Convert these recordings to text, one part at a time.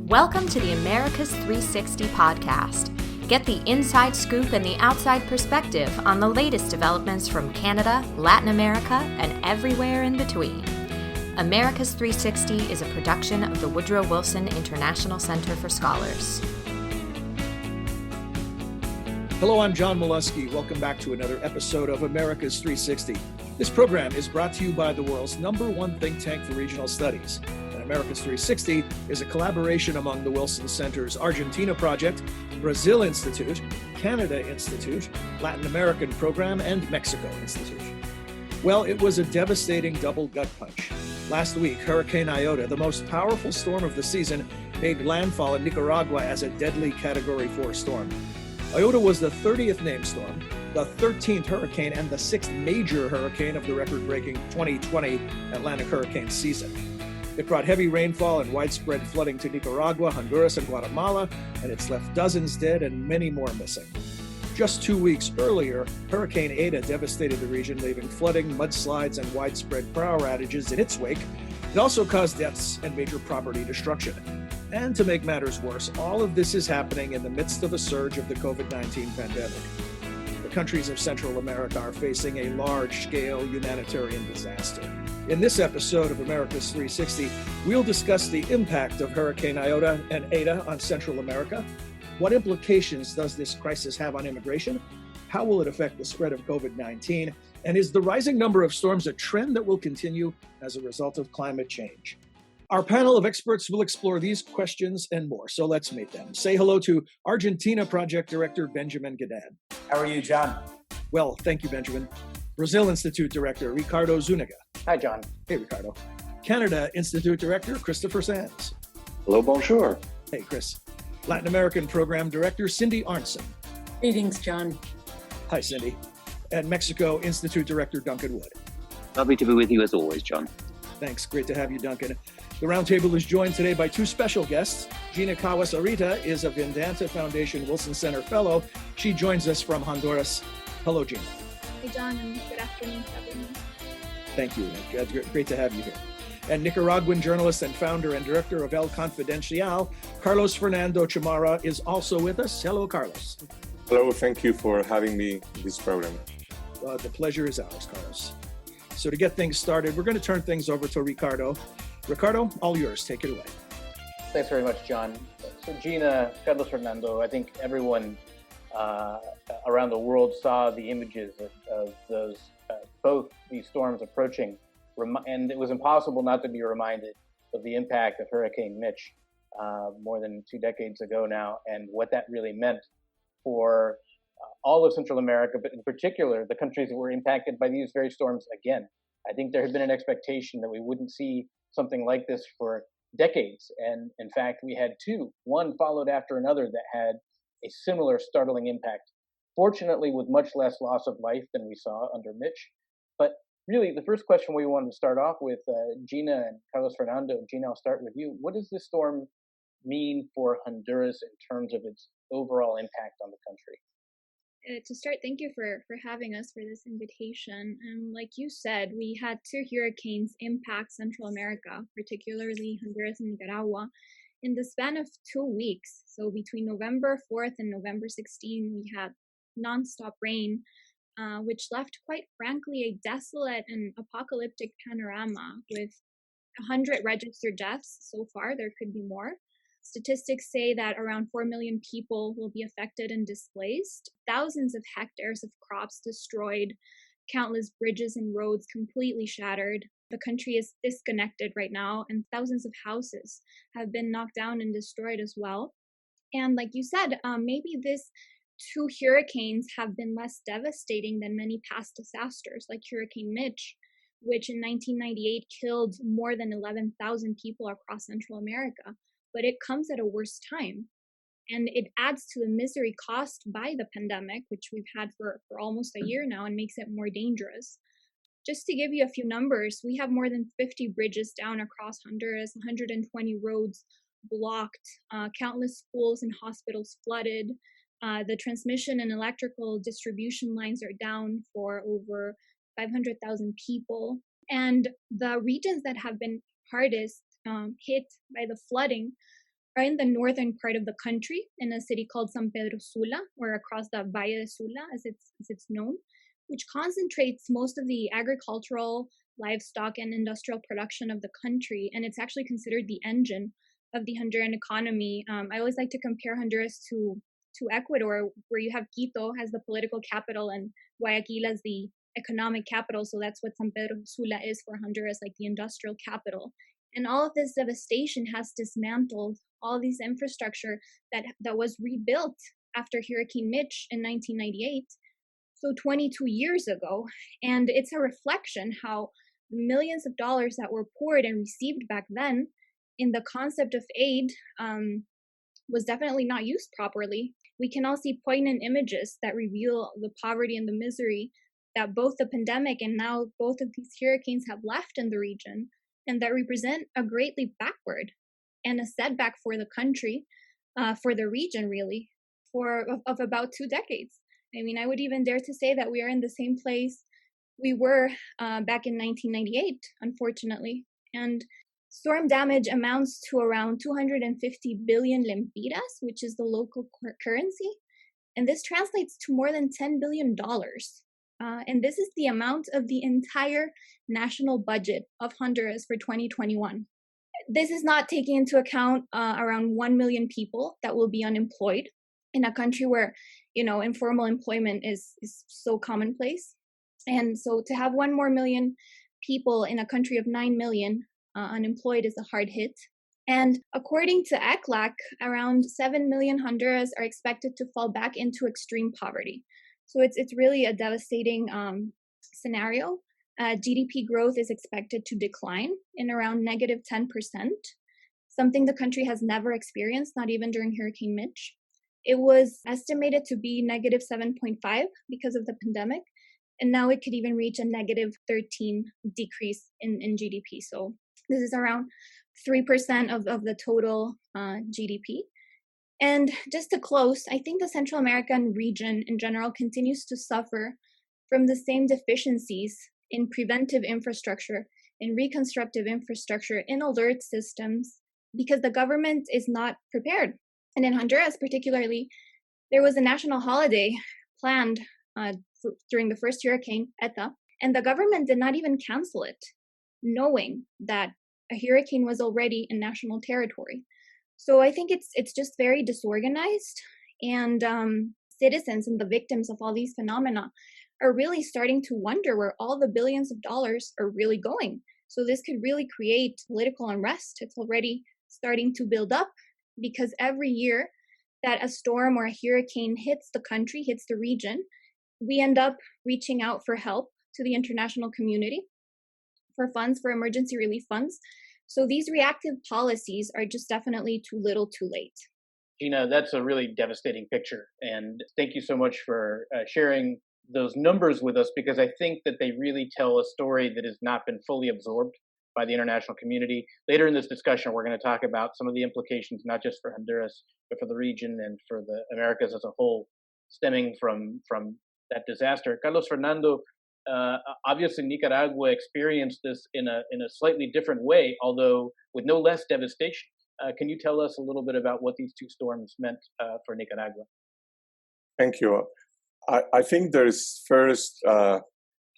Welcome to the Americas 360 podcast. Get the inside scoop and the outside perspective on the latest developments from Canada, Latin America, and everywhere in between. Americas 360 is a production of the Woodrow Wilson International Center for Scholars. Hello, I'm John Molesky. Welcome back to another episode of Americas 360. This program is brought to you by the world's #1 think tank for regional studies. And Americas 360 is a collaboration among the Wilson Center's Argentina Project, Brazil Institute, Canada Institute, Latin American Program, and Mexico Institute. Well, it was a devastating double gut punch. Last week, Hurricane Iota, the most powerful storm of the season, made landfall in Nicaragua as a deadly Category 4 storm. Iota was the 30th named storm, the 13th hurricane, and the 6th major hurricane of the record-breaking 2020 Atlantic hurricane season. It brought heavy rainfall and widespread flooding to Nicaragua, Honduras, and Guatemala, and it's left dozens dead and many more missing. Just 2 weeks earlier, Hurricane Eta devastated the region, leaving flooding, mudslides, and widespread power outages in its wake. It also caused deaths and major property destruction. And to make matters worse, all of this is happening in the midst of a surge of the COVID-19 pandemic. The countries of Central America are facing a large-scale humanitarian disaster. In this episode of Americas 360, we'll discuss the impact of Hurricane Iota and Eta on Central America. What implications does this crisis have on immigration? How will it affect the spread of COVID-19? And is the rising number of storms a trend that will continue as a result of climate change? Our panel of experts will explore these questions and more, so let's meet them. Say hello to Argentina Project Director Benjamin Gadan. How are you, John? Well, thank you, Benjamin. Brazil Institute Director Ricardo Zuniga. Hi, John. Hey, Ricardo. Canada Institute Director Christopher Sands. Hello, bonjour. Hey, Chris. Latin American Program Director Cindy Arnson. Greetings, John. Hi, Cindy. And Mexico Institute Director Duncan Wood. Lovely to be with you as always, John. Thanks. Great to have you, Duncan. The roundtable is joined today by two special guests. Gina Kawas Arita is a Vidanta Foundation Wilson Center Fellow. She joins us from Honduras. Hello, Gina. Hey, John, and good afternoon to everyone. Thank you. Great to have you here. And Nicaraguan journalist and founder and director of El Confidencial, Carlos Fernando Chamorro, is also with us. Hello, Carlos. Hello, thank you for having me in this program. The pleasure is ours, Carlos. So to get things started, we're going to turn things over to Ricardo. Ricardo, all yours. Take it away. Thanks very much, John. So Gina, Carlos, Fernando, I think everyone around the world saw the images of those both these storms approaching, and it was impossible not to be reminded of the impact of Hurricane Mitch more than 2 decades ago now, and what that really meant for all of Central America, but in particular, the countries that were impacted by these very storms again. I think there had been an expectation that we wouldn't see something like this for decades. And in fact, we had two, one followed after another that had a similar startling impact. Fortunately, with much less loss of life than we saw under Mitch. But really, the first question we wanted to start off with, Gina and Carlos Fernando. Gina, I'll start with you. What does this storm mean for Honduras in terms of its overall impact on the country? To start, thank you for having us for this invitation. And like you said, we had 2 hurricanes impact Central America, particularly Honduras and Nicaragua, in the span of 2 weeks. So between November 4th and November 16th, we had nonstop rain, which left, quite frankly, a desolate and apocalyptic panorama with 100 registered deaths so far. There could be more. Statistics say that around 4 million people will be affected and displaced, thousands of hectares of crops destroyed, countless bridges and roads completely shattered. The country is disconnected right now, and thousands of houses have been knocked down and destroyed as well. And like you said, maybe these 2 hurricanes have been less devastating than many past disasters, like Hurricane Mitch, which in 1998 killed more than 11,000 people across Central America. But it comes at a worse time. And it adds to the misery caused by the pandemic, which we've had for almost a year now, and makes it more dangerous. Just to give you a few numbers, we have more than 50 bridges down across Honduras, 120 roads blocked, countless schools and hospitals flooded. The transmission and electrical distribution lines are down for over 500,000 people. And the regions that have been hardest hit by the flooding are in the northern part of the country in a city called San Pedro Sula, or across the Valle de Sula, as it's known, which concentrates most of the agricultural, livestock, and industrial production of the country. And it's actually considered the engine of the Honduran economy. I always like to compare Honduras to Ecuador, where you have Quito as the political capital and Guayaquil as the economic capital. So that's what San Pedro Sula is for Honduras, like the industrial capital. And all of this devastation has dismantled all these infrastructure that was rebuilt after Hurricane Mitch in 1998, so 22 years ago. And it's a reflection how the millions of dollars that were poured and received back then in the concept of aid was definitely not used properly. We can all see poignant images that reveal the poverty and the misery that both the pandemic and now both of these hurricanes have left in the region, and that represent a great leap backward and a setback for the country, for the region really, of about 2 decades. I mean, I would even dare to say that we are in the same place we were back in 1998, unfortunately. And storm damage amounts to around 250 billion lempiras, which is the local currency. And this translates to more than $10 billion. And this is the amount of the entire national budget of Honduras for 2021. This is not taking into account around 1 million people that will be unemployed in a country where, informal employment is so commonplace. And so to have 1 more million people in a country of 9 million unemployed is a hard hit. And according to ECLAC, around 7 million Honduras are expected to fall back into extreme poverty. So it's really a devastating scenario. GDP growth is expected to decline in around negative 10%, something the country has never experienced, not even during Hurricane Mitch. It was estimated to be negative 7.5 because of the pandemic, and now it could even reach a negative 13 decrease in GDP. So this is around 3% of the total GDP. And just to close, I think the Central American region in general continues to suffer from the same deficiencies in preventive infrastructure, in reconstructive infrastructure, in alert systems, because the government is not prepared. And in Honduras particularly, there was a national holiday planned during the first hurricane, Eta, and the government did not even cancel it, knowing that a hurricane was already in national territory. So I think it's just very disorganized, and citizens and the victims of all these phenomena are really starting to wonder where all the billions of dollars are really going. So this could really create political unrest. It's already starting to build up, because every year that a storm or a hurricane hits the country, hits the region, we end up reaching out for help to the international community, for funds, for emergency relief funds. So these reactive policies are just definitely too little too late. Gina, that's a really devastating picture. And thank you so much for sharing those numbers with us, because I think that they really tell a story that has not been fully absorbed by the international community. Later in this discussion, we're going to talk about some of the implications, not just for Honduras, but for the region and for the Americas as a whole, stemming from that disaster. Carlos, Fernando, obviously Nicaragua experienced this in a slightly different way, although with no less devastation. Can you tell us a little bit about what these two storms meant for Nicaragua? Thank you. I think there's first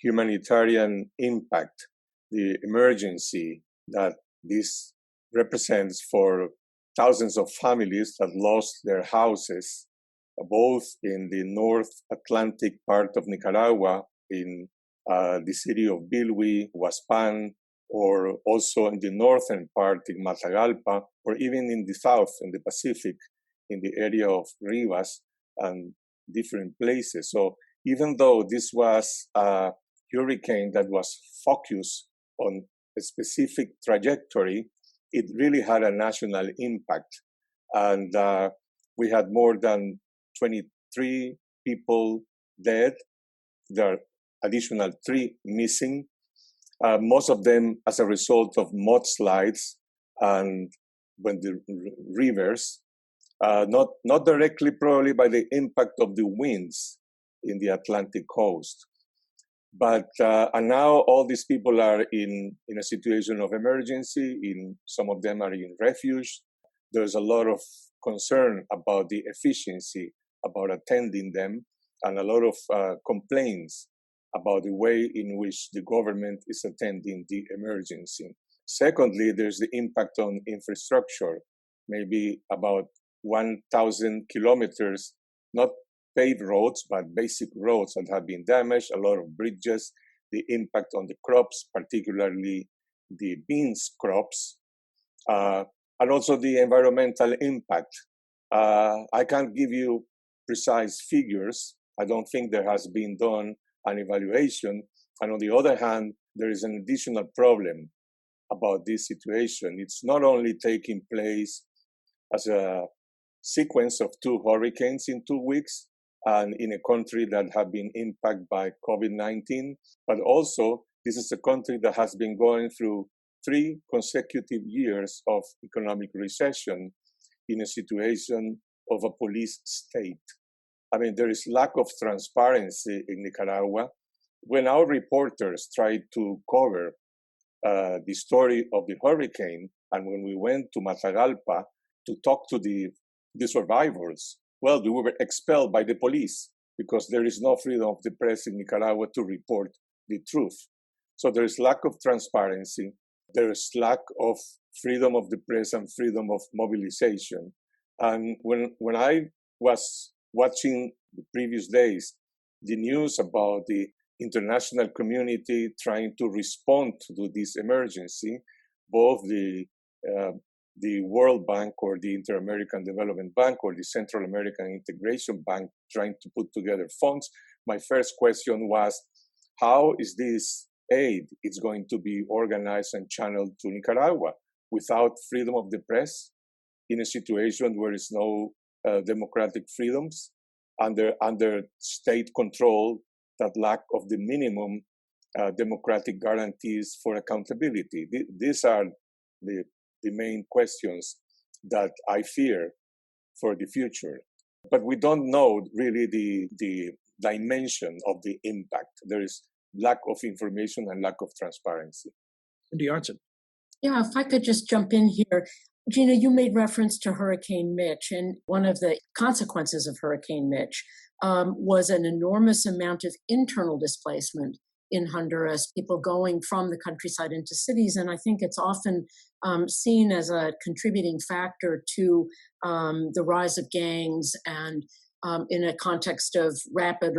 humanitarian impact, the emergency that this represents for thousands of families that lost their houses, both in the North Atlantic part of Nicaragua, in the city of Bilwi, Huaspan, or also in the northern part in Matagalpa, or even in the south, in the Pacific, in the area of Rivas and different places. So even though this was a hurricane that was focused on a specific trajectory, it really had a national impact. And we had more than 23 people dead. There are additional 3 missing, most of them as a result of mudslides and when the rivers, not directly probably by the impact of the winds in the Atlantic coast. But and now all these people are in a situation of emergency. Some of them are in refuge. there's a lot of concern about the efficiency, about attending them, and a lot of complaints about the way in which the government is attending the emergency. Secondly, there's the impact on infrastructure, maybe about 1,000 kilometers, not paved roads, but basic roads that have been damaged, a lot of bridges, the impact on the crops, particularly the beans crops, and also the environmental impact. I can't give you precise figures. I don't think there has been done an evaluation. And on the other hand, there is an additional problem about this situation. It's not only taking place as a sequence of 2 hurricanes in 2 weeks and in a country that have been impacted by COVID-19, but also this is a country that has been going through 3 consecutive years of economic recession in a situation of a police state. I mean, there is lack of transparency in Nicaragua. When our reporters tried to cover the story of the hurricane, and when we went to Matagalpa to talk to the survivors, well, we were expelled by the police because there is no freedom of the press in Nicaragua to report the truth. So there is lack of transparency. There is lack of freedom of the press and freedom of mobilization. And when I was watching the previous days, the news about the international community trying to respond to this emergency, both the World Bank or the Inter-American Development Bank or the Central American Integration Bank trying to put together funds, my first question was, how is this aid is going to be organized and channeled to Nicaragua without freedom of the press in a situation where there's no democratic freedoms under state control that lack of the minimum democratic guarantees for accountability. These are the main questions that I fear for the future. But we don't know really the dimension of the impact. There is lack of information and lack of transparency. Cindy Arntzen. Yeah, if I could just jump in here. Gina, you made reference to Hurricane Mitch, and one of the consequences of Hurricane Mitch was an enormous amount of internal displacement in Honduras, people going from the countryside into cities. And I think it's often seen as a contributing factor to the rise of gangs and in a context of rapid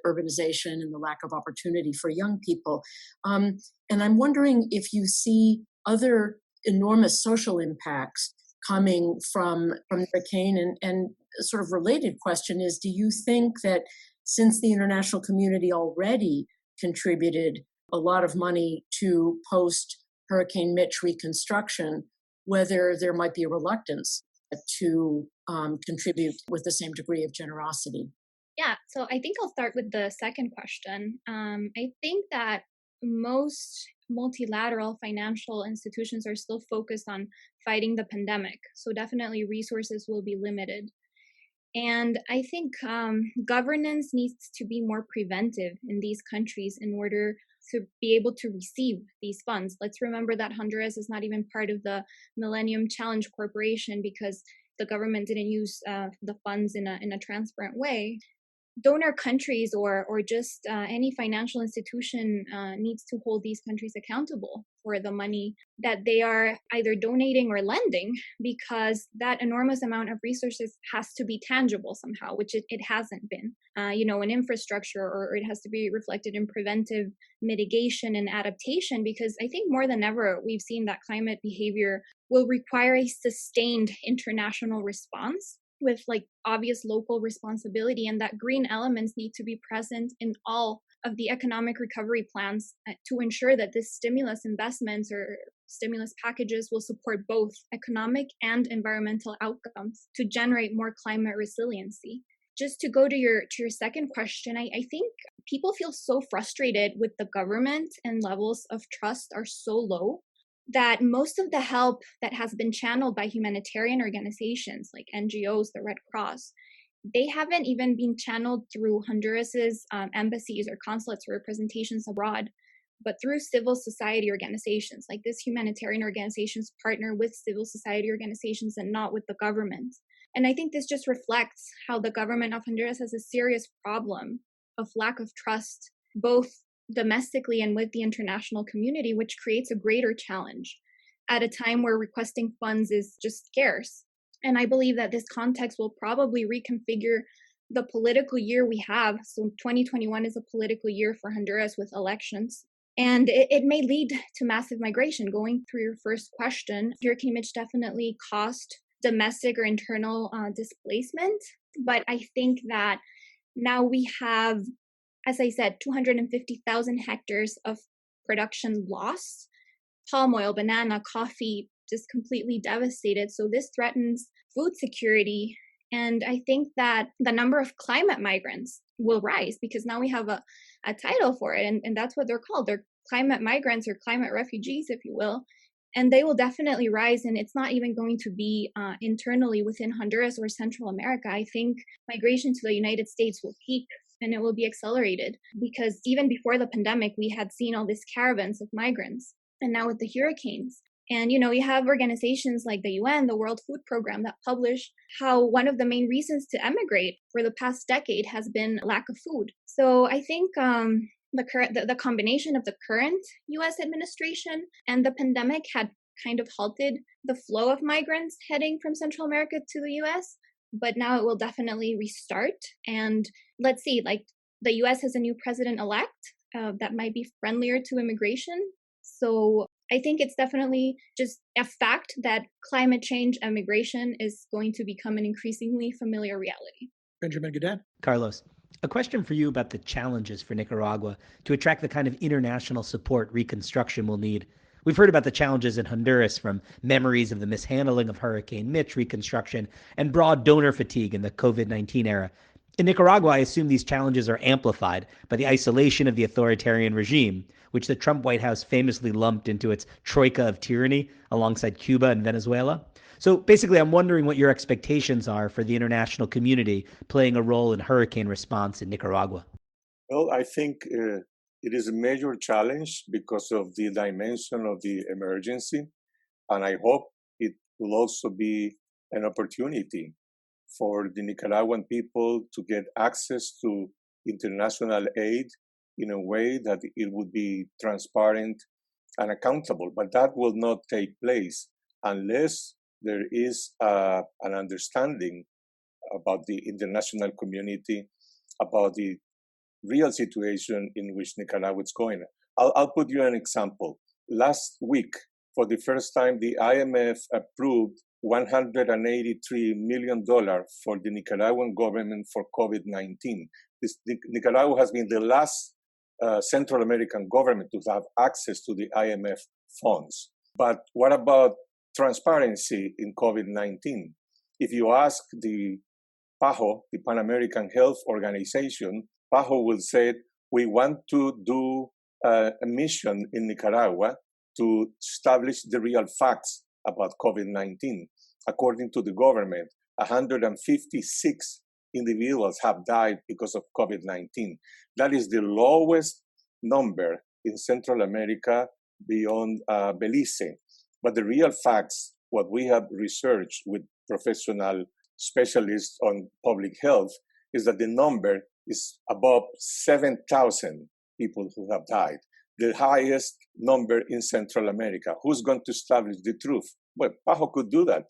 urbanization and the lack of opportunity for young people. And I'm wondering if you see other enormous social impacts coming from the hurricane. And sort of related question is, do you think that since the international community already contributed a lot of money to post-Hurricane Mitch reconstruction, whether there might be a reluctance to contribute with the same degree of generosity? Yeah, so I think I'll start with the second question. I think that most multilateral financial institutions are still focused on fighting the pandemic. So definitely resources will be limited. And I think governance needs to be more preventive in these countries in order to be able to receive these funds. Let's remember that Honduras is not even part of the Millennium Challenge Corporation because the government didn't use the funds in a transparent way. Donor countries or just any financial institution needs to hold these countries accountable for the money that they are either donating or lending, because that enormous amount of resources has to be tangible somehow, which it hasn't been, in infrastructure, or it has to be reflected in preventive mitigation and adaptation, because I think more than ever, we've seen that climate behavior will require a sustained international response with obvious local responsibility, and that green elements need to be present in all of the economic recovery plans to ensure that this stimulus investments or stimulus packages will support both economic and environmental outcomes to generate more climate resiliency. Just to go to your second question, I think people feel so frustrated with the government, and levels of trust are so low that most of the help that has been channeled by humanitarian organizations like NGOs, the Red Cross, they haven't even been channeled through Honduras's embassies or consulates or representations abroad. but through civil society organizations. Like, this humanitarian organizations partner with civil society organizations and not with the government. And I think this just reflects how the government of Honduras has a serious problem of lack of trust, both domestically and with the international community, which creates a greater challenge at a time where requesting funds is just scarce. And I believe that this context will probably reconfigure the political year we have. So 2021 is a political year for Honduras with elections. And it may lead to massive migration. Going through your first question, Hurricane Mitch definitely caused domestic or internal displacement. But I think that now we have, as I said, 250,000 hectares of production lost. Palm oil, banana, coffee, just completely devastated. So this threatens food security. And I think that the number of climate migrants will rise because now we have a title for it. And that's what they're called. They're climate migrants or climate refugees, if you will. And they will definitely rise. And it's not even going to be internally within Honduras or Central America. I think migration to the United States will peak and it will be accelerated because even before the pandemic, we had seen all these caravans of migrants. And now with the hurricanes. And, you have organizations like the UN, the World Food Program, that publish how one of the main reasons to emigrate for the past decade has been lack of food. So I think the combination of the current U.S. administration and the pandemic had kind of halted the flow of migrants heading from Central America to the U.S., but now it will definitely restart. And let's see, like the U.S. has a new president-elect that might be friendlier to immigration. So I think it's definitely just a fact that climate change and migration is going to become an increasingly familiar reality. Benjamin Gadan. Carlos, a question for you about the challenges for Nicaragua to attract the kind of international support reconstruction will need. We've heard about the challenges in Honduras, from memories of the mishandling of Hurricane Mitch reconstruction and broad donor fatigue in the COVID-19 era. In Nicaragua, I assume these challenges are amplified by the isolation of the authoritarian regime, which the Trump White House famously lumped into its troika of tyranny alongside Cuba and Venezuela. So basically, I'm wondering what your expectations are for the international community playing a role in hurricane response in Nicaragua. Well, I think it is a major challenge because of the dimension of the emergency. And I hope it will also be an opportunity for the Nicaraguan people to get access to international aid in a way that it would be transparent and accountable. But that will not take place unless there is an understanding about the international community, about the real situation in which Nicaragua is going. I'll put you an example. Last week, for the first time, the IMF approved $183 million for the Nicaraguan government for COVID-19. Nicaragua has been the last Central American government to have access to the IMF funds. But what about transparency in COVID-19? If you ask the PAHO, the Pan American Health Organization, PAHO will say, we want to do a mission in Nicaragua to establish the real facts about COVID-19. According to the government, 156 individuals have died because of COVID-19. That is the lowest number in Central America beyond Belize. But the real facts, what we have researched with professional specialists on public health, is that the number is above 7,000 people who have died, the highest number in Central America. Who's going to establish the truth? Well, PAHO could do that.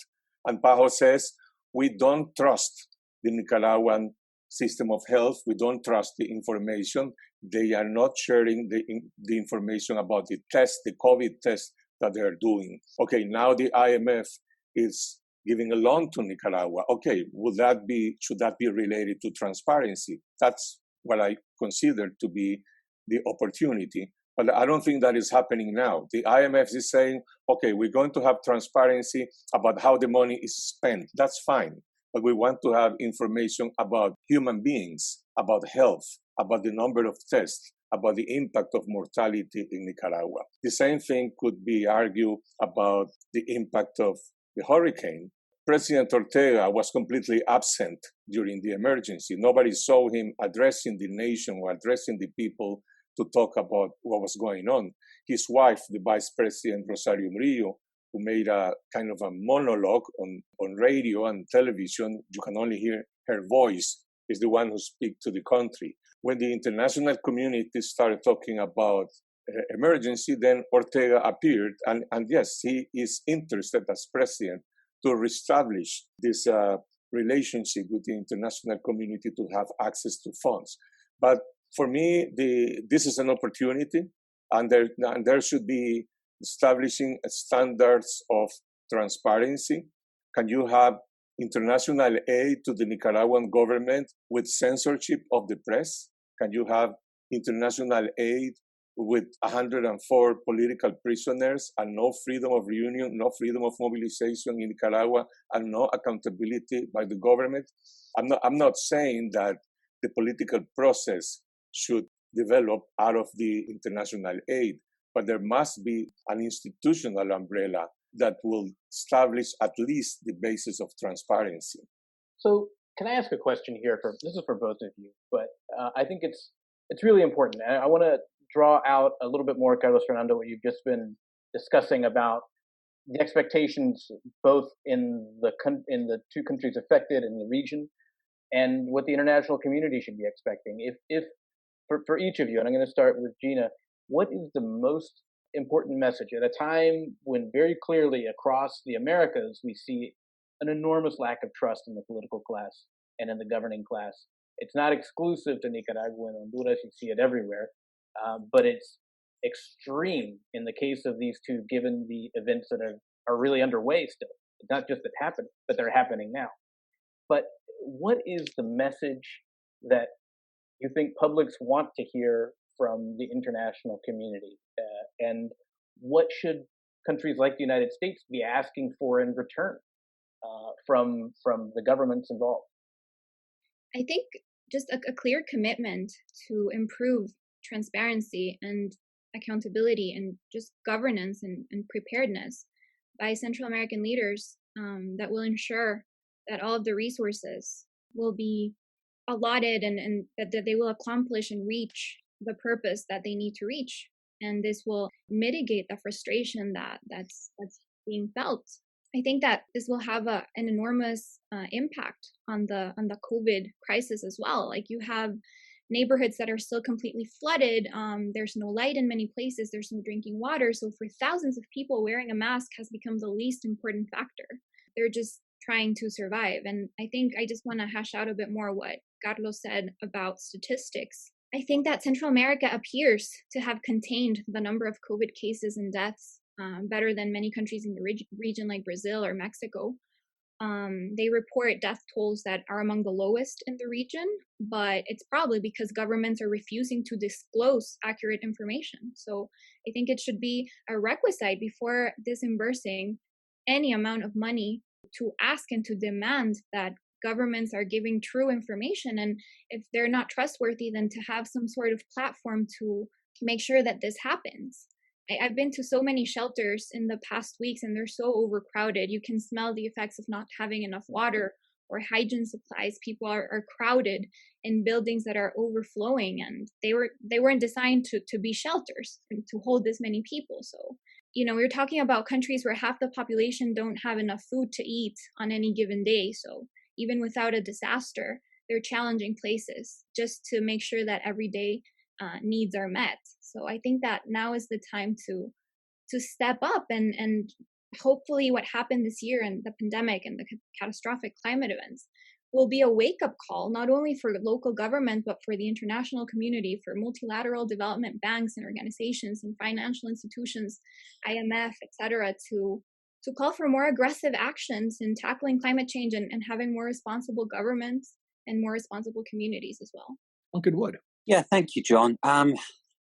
And PAHO says, we don't trust the Nicaraguan system of health. We don't trust the information. They are not sharing the information about the test, the COVID test that they are doing. Okay, now the IMF is giving a loan to Nicaragua. Okay, should that be related to transparency? That's what I consider to be the opportunity. But I don't think that is happening now. The IMF is saying, okay, we're going to have transparency about how the money is spent. That's fine. But we want to have information about human beings, about health, about the number of tests, about the impact of mortality in Nicaragua. The same thing could be argued about the impact of the hurricane. President Ortega was completely absent during the emergency. Nobody saw him addressing the nation or addressing the people to talk about what was going on. His wife, the Vice President Rosario Murillo, who made a kind of a monologue on radio and television, you can only hear her voice, is the one who speaks to the country. When the international community started talking about emergency, then Ortega appeared, and yes, he is interested as president to reestablish this relationship with the international community to have access to funds. But for me, this is an opportunity, and there should be establishing standards of transparency. Can you have international aid to the Nicaraguan government with censorship of the press? Can you have international aid with 104 political prisoners and no freedom of reunion, no freedom of mobilization in Nicaragua, and no accountability by the government? I'm not saying that the political process should develop out of the international aid, but there must be an institutional umbrella that will establish at least the basis of transparency. So can I ask a question here? This is for both of you, but I think it's really important. I want to draw out a little bit more, Carlos Fernando, what you've just been discussing about the expectations both in the two countries affected in the region and what the international community should be expecting. If for each of you, and I'm going to start with Gina, what is the most important message at a time when very clearly across the Americas we see an enormous lack of trust in the political class and in the governing class? It's not exclusive to Nicaragua and Honduras, you see it everywhere, but it's extreme in the case of these two, given the events that are really underway still. It's not just that happened, but they're happening now. But what is the message that you think publics want to hear from the international community? And what should countries like the United States be asking for in return from the governments involved? I think just a clear commitment to improve transparency and accountability and just governance and preparedness by Central American leaders that will ensure that all of the resources will be allotted and that they will accomplish and reach the purpose that they need to reach. And this will mitigate the frustration that's being felt. I think that this will have an enormous impact on the COVID crisis as well. Like, you have neighborhoods that are still completely flooded. There's no light in many places. There's no drinking water. So for thousands of people, wearing a mask has become the least important factor. They're just trying to survive. And I think I just want to hash out a bit more what Carlos said about statistics. I think that Central America appears to have contained the number of COVID cases and deaths better than many countries in the region like Brazil or Mexico. They report death tolls that are among the lowest in the region, but it's probably because governments are refusing to disclose accurate information. So I think it should be a requisite before disbursing any amount of money to ask and to demand that governments are giving true information. And if they're not trustworthy, then to have some sort of platform to make sure that this happens. I've been to so many shelters in the past weeks, and they're so overcrowded. You can smell the effects of not having enough water or hygiene supplies. People are crowded in buildings that are overflowing, and they weren't designed to be shelters and to hold this many people. So, we're talking about countries where half the population don't have enough food to eat on any given day. So even without a disaster, they're challenging places just to make sure that everyday needs are met. So I think that now is the time to step up, and hopefully what happened this year and the pandemic and the catastrophic climate events will be a wake-up call, not only for local government, but for the international community, for multilateral development banks and organizations and financial institutions, IMF, etc., to call for more aggressive actions in tackling climate change and having more responsible governments and more responsible communities as well. Uncle Wood. Yeah, thank you, John.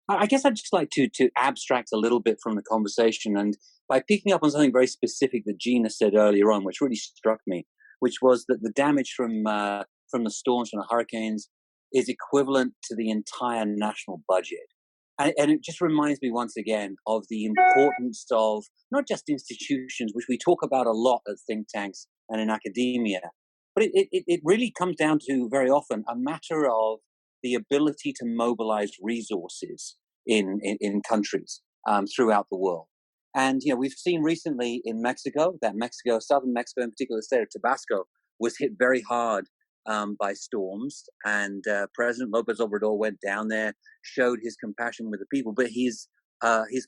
I guess I'd just like to abstract a little bit from the conversation, and by picking up on something very specific that Gina said earlier on, which really struck me, which was that the damage from the storms, from the hurricanes, is equivalent to the entire national budget. And it just reminds me once again of the importance of not just institutions, which we talk about a lot at think tanks and in academia, but it really comes down to very often a matter of the ability to mobilize resources in countries throughout the world. And, we've seen recently in Mexico that southern Mexico, in particular, the state of Tabasco, was hit very hard by storms. And President Lopez Obrador went down there, showed his compassion with the people. But his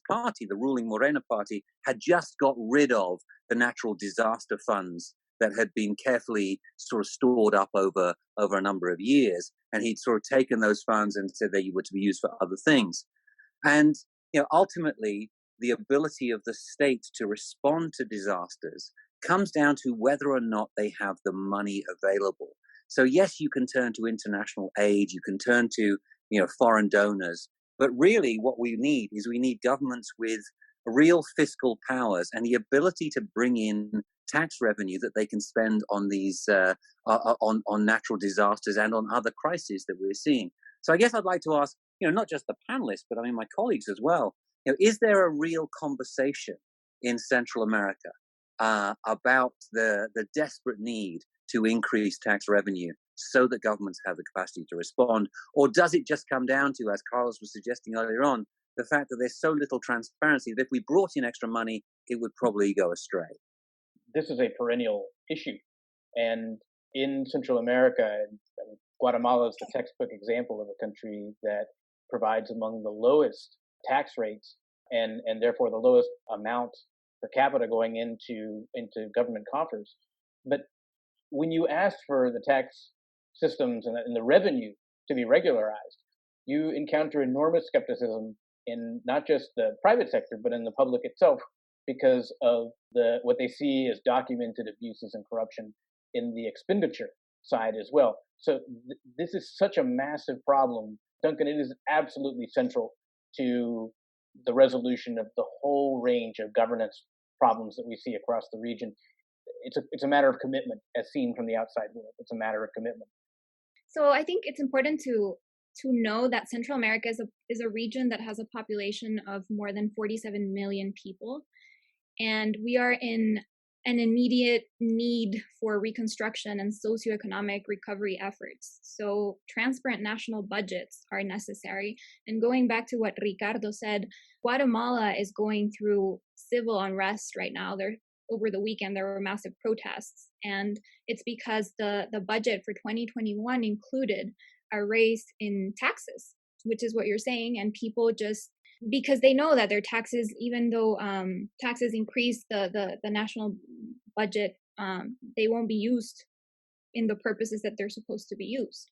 party, the ruling Morena party, had just got rid of the natural disaster funds that had been carefully sort of stored up over a number of years. And he'd sort of taken those funds and said they were to be used for other things. And, ultimately, the ability of the state to respond to disasters comes down to whether or not they have the money available. So yes, you can turn to international aid, you can turn to, foreign donors, but really what we need governments with real fiscal powers and the ability to bring in tax revenue that they can spend on these, on natural disasters and on other crises that we're seeing. So I guess I'd like to ask, not just the panelists, but my colleagues as well, is there a real conversation in Central America about the desperate need to increase tax revenue so that governments have the capacity to respond? Or does it just come down to, as Carlos was suggesting earlier on, the fact that there's so little transparency that if we brought in extra money, it would probably go astray? This is a perennial issue. And in Central America, Guatemala is the textbook example of a country that provides among the lowest tax rates and therefore the lowest amount per capita going into government coffers. But when you ask for the tax systems and the revenue to be regularized, you encounter enormous skepticism in not just the private sector, but in the public itself, because of what they see as documented abuses and corruption in the expenditure side as well. So this is such a massive problem. Duncan, it is absolutely central to the resolution of the whole range of governance problems that we see across the region. It's a matter of commitment, as seen from the outside world. It's a matter of commitment. So I think it's important to know that Central America is a region that has a population of more than 47 million people. And we are in an immediate need for reconstruction and socioeconomic recovery efforts. So transparent national budgets are necessary. And going back to what Ricardo said, Guatemala is going through civil unrest right now. Over the weekend, there were massive protests. And it's because the budget for 2021 included a raise in taxes, which is what you're saying. And people just, because they know that their taxes, even though taxes increase the national budget, they won't be used in the purposes that they're supposed to be used.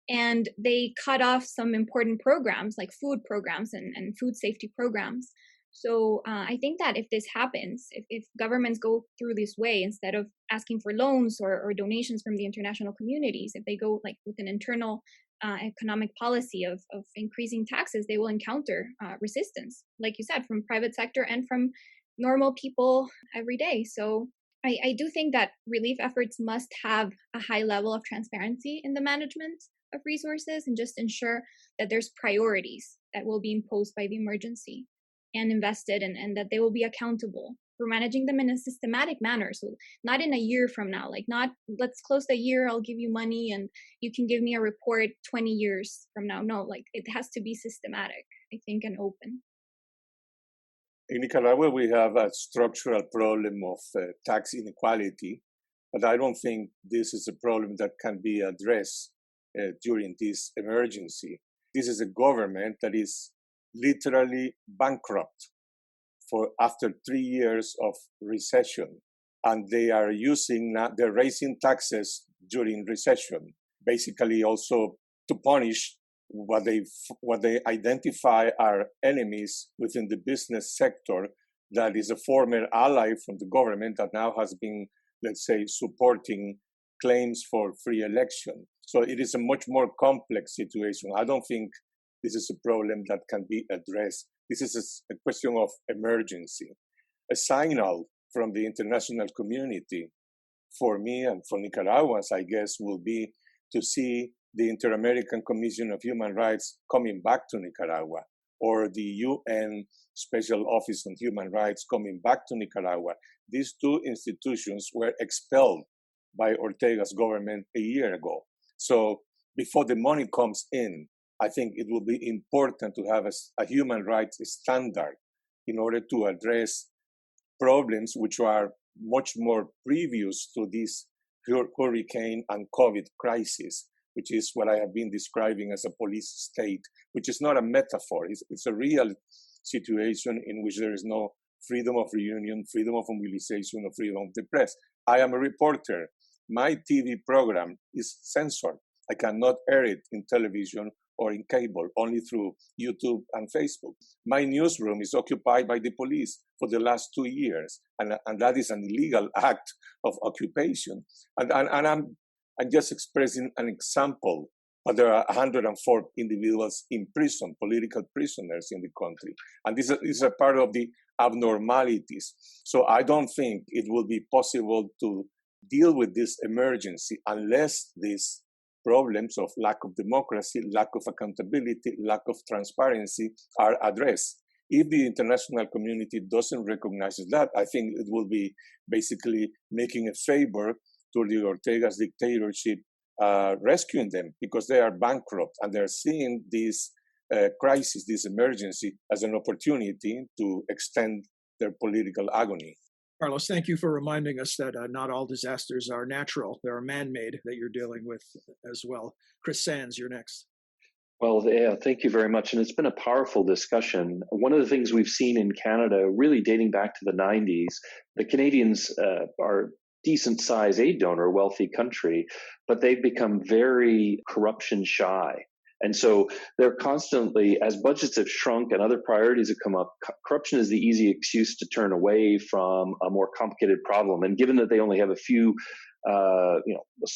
And they cut off some important programs like food programs and food safety programs. So I think that if this happens, if governments go through this way, instead of asking for loans or donations from the international communities, if they go like with an internal economic policy of increasing taxes, they will encounter resistance, like you said, from private sector and from normal people every day. So I do think that relief efforts must have a high level of transparency in the management of resources and just ensure that there's priorities that will be imposed by the emergency and invested and that they will be accountable for managing them in a systematic manner. So not in a year from now, like not let's close the year, I'll give you money and you can give me a report 20 years from now. No, like it has to be systematic, I think, and open. In Nicaragua, we have a structural problem of tax inequality, but I don't think this is a problem that can be addressed during this emergency. This is a government that is literally bankrupt after 3 years of recession, and they're raising taxes during recession, basically also to punish what they identify are enemies within the business sector that is a former ally from the government that now has been, let's say, supporting claims for free election. So it is a much more complex situation. I don't think this is a problem that can be addressed. This is a question of emergency. A signal from the international community for me and for Nicaraguans, I guess, will be to see the Inter-American Commission of Human Rights coming back to Nicaragua, or the UN Special Office on Human Rights coming back to Nicaragua. These two institutions were expelled by Ortega's government a year ago. So before the money comes in, I think it will be important to have a human rights standard in order to address problems which are much more previous to this hurricane and COVID crisis, which is what I have been describing as a police state, which is not a metaphor. It's a real situation in which there is no freedom of reunion, freedom of mobilization, or freedom of the press. I am a reporter. My TV program is censored. I cannot air it in television or in cable, only through YouTube and Facebook. My newsroom is occupied by the police for the last 2 years, and that is an illegal act of occupation. And I'm just expressing an example, but there are 104 individuals in prison, political prisoners in the country. And this is a part of the abnormalities. So I don't think it will be possible to deal with this emergency unless these problems of lack of democracy, lack of accountability, lack of transparency are addressed. If the international community doesn't recognize that, I think it will be basically making a favor to the Ortega's dictatorship, rescuing them because they are bankrupt and they're seeing this crisis, this emergency, as an opportunity to extend their political agony. Carlos, thank you for reminding us that not all disasters are natural. There are man-made that you're dealing with as well. Chris Sands, you're next. Well, yeah, thank you very much. And it's been a powerful discussion. One of the things we've seen in Canada, really dating back to the 90s, the Canadians are decent size aid donor, wealthy country, but they've become very corruption shy. And so they're constantly, as budgets have shrunk and other priorities have come up, corruption is the easy excuse to turn away from a more complicated problem. And given that they only have a few, a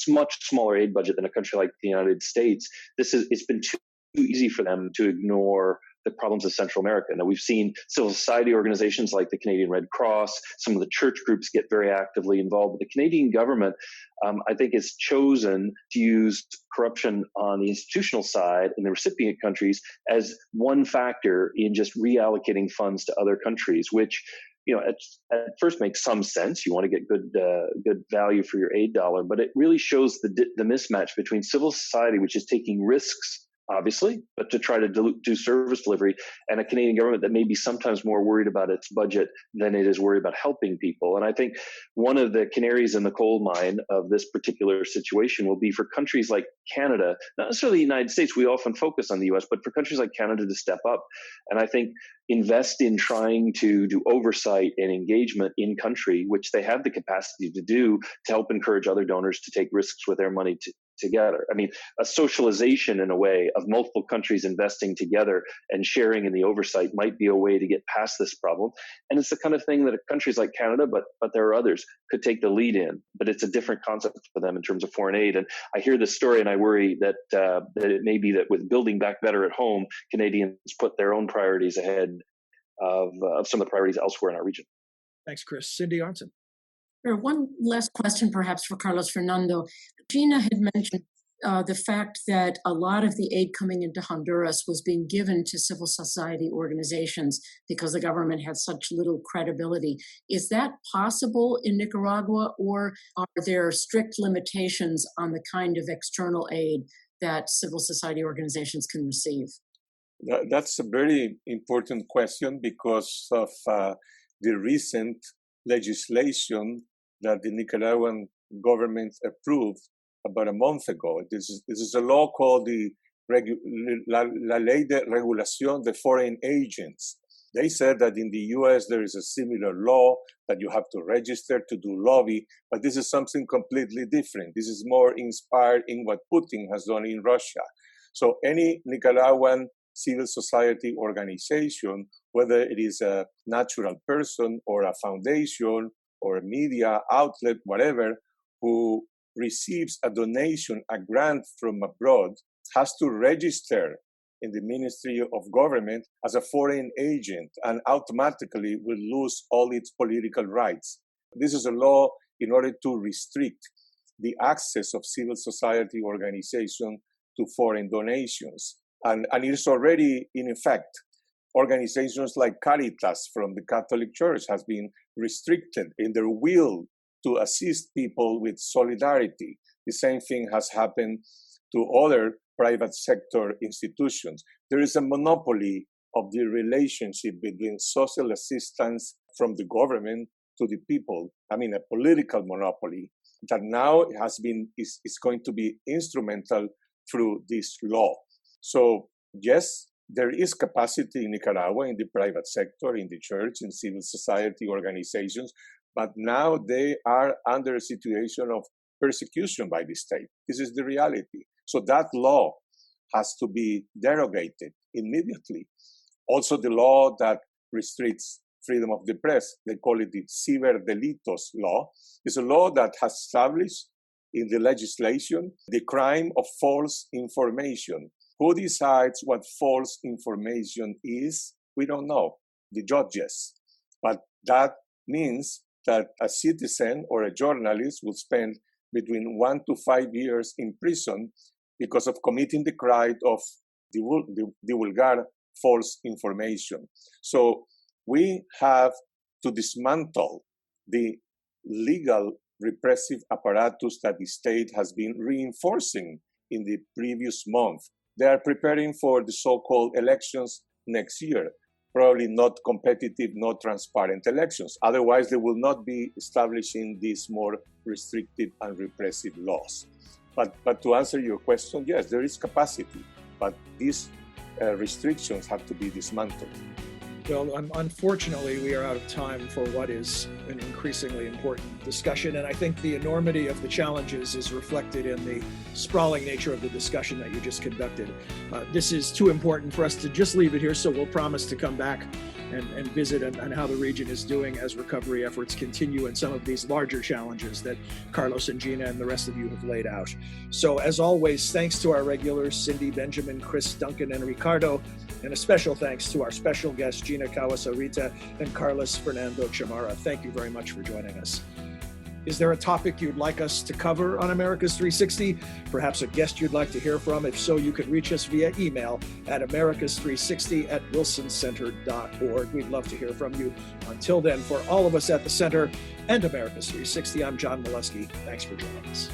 much smaller aid budget than a country like the United States, it's been too easy for them to ignore the problems of Central America. Now, we've seen civil society organizations like the Canadian Red Cross, some of the church groups get very actively involved. But the Canadian government, I think, has chosen to use corruption on the institutional side in the recipient countries as one factor in just reallocating funds to other countries, which, at first makes some sense. You want to get good value for your aid dollar, but it really shows the mismatch between civil society, which is taking risks, obviously, but to try to do service delivery, and a Canadian government that may be sometimes more worried about its budget than it is worried about helping people. And I think one of the canaries in the coal mine of this particular situation will be for countries like Canada, not necessarily the United States, we often focus on the US, but for countries like Canada to step up. And I think invest in trying to do oversight and engagement in country, which they have the capacity to do, to help encourage other donors to take risks with their money together. I mean, a socialization in a way of multiple countries investing together and sharing in the oversight might be a way to get past this problem. And it's the kind of thing that countries like Canada, but there are others, could take the lead in. But it's a different concept for them in terms of foreign aid. And I hear this story and I worry that it may be that with building back better at home, Canadians put their own priorities ahead of some of the priorities elsewhere in our region. Thanks, Chris. Cindy Arnson. One last question, perhaps, for Carlos Fernando. Gina had mentioned the fact that a lot of the aid coming into Honduras was being given to civil society organizations because the government had such little credibility. Is that possible in Nicaragua, or are there strict limitations on the kind of external aid that civil society organizations can receive? That's a very important question because of the recent legislation that the Nicaraguan government approved about a month ago. This is a law called the La Ley de Regulación de Foreign Agents. They said that in the US there is a similar law that you have to register to do lobby, but this is something completely different. This is more inspired in what Putin has done in Russia. So any Nicaraguan civil society organization, whether it is a natural person or a foundation or a media outlet, whatever, who receives a donation, a grant from abroad, has to register in the Ministry of Government as a foreign agent and automatically will lose all its political rights. This is a law in order to restrict the access of civil society organizations to foreign donations. And it is already in effect. Organizations like Caritas from the Catholic Church has been restricted in their will to assist people with solidarity. The same thing has happened to other private sector institutions. There is a monopoly of the relationship between social assistance from the government to the people. I mean, a political monopoly that now is going to be instrumental through this law. So yes, there is capacity in Nicaragua in the private sector, in the church, in civil society organizations, but now they are under a situation of persecution by the state. This is the reality. So that law has to be derogated immediately. Also, the law that restricts freedom of the press, they call it the ciberdelitos law, is a law that has established in the legislation the crime of false information. Who decides what false information is? We don't know. The judges. But that means that a citizen or a journalist will spend between 1 to 5 years in prison because of committing the crime of divulgar false information. So we have to dismantle the legal repressive apparatus that the state has been reinforcing in the previous month. They are preparing for the so-called elections next year, probably not competitive, not transparent elections. Otherwise, they will not be establishing these more restrictive and repressive laws. But to answer your question, yes, there is capacity, but these restrictions have to be dismantled. Well, unfortunately, we are out of time for what is an increasingly important discussion, and I think the enormity of the challenges is reflected in the sprawling nature of the discussion that you just conducted. This is too important for us to just leave it here, so we'll promise to come back and visit on how the region is doing as recovery efforts continue and some of these larger challenges that Carlos and Gina and the rest of you have laid out. So as always, thanks to our regulars, Cindy, Benjamin, Chris, Duncan, and Ricardo, and a special thanks to our special guests, Gina, Kawas, Arita, and Carlos Fernando Chamorro. Thank you very much for joining us. Is there a topic you'd like us to cover on Americas 360? Perhaps a guest you'd like to hear from? If so, you can reach us via email at americas360@wilsoncenter.org. We'd love to hear from you. Until then, for all of us at the Center and Americas 360, I'm John Molesky. Thanks for joining us.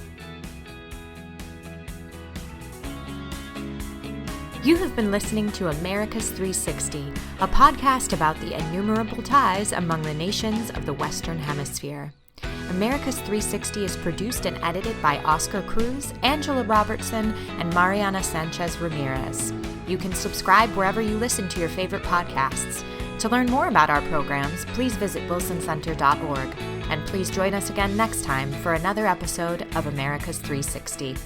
You have been listening to Americas 360, a podcast about the innumerable ties among the nations of the Western Hemisphere. Americas 360 is produced and edited by Oscar Cruz, Angela Robertson, and Mariana Sanchez Ramirez. You can subscribe wherever you listen to your favorite podcasts. To learn more about our programs, please visit wilsoncenter.org. And please join us again next time for another episode of Americas 360.